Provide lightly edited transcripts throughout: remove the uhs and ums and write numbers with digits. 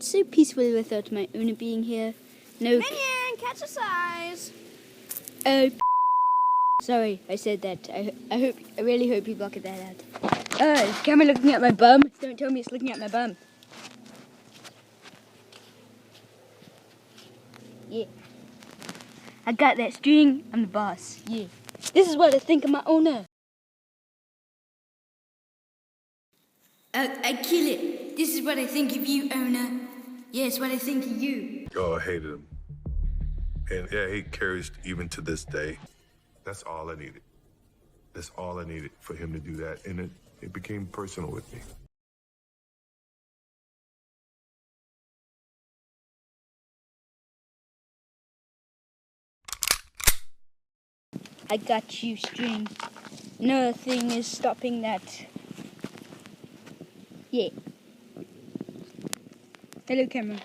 so peaceful without my owner being here. No. Minion, catch a size. Oh, sorry, I said that. I really hope you block that out. Oh, is the camera looking at my bum? Don't tell me it's looking at my bum. Yeah. I got that string. I'm the boss. Yeah. This is what I think of my owner. I kill it. This is what I think of you, owner. Yes, what I think of you. Oh, I hated him. And yeah, he carries even to this day. That's all I needed. That's all I needed for him to do that. And it became personal with me. I got you, string. Nothing is stopping that. Yeah. Hello, camera.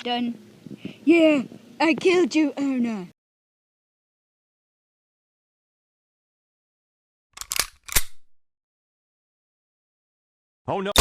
Done. Yeah, I killed you, owner. Oh no!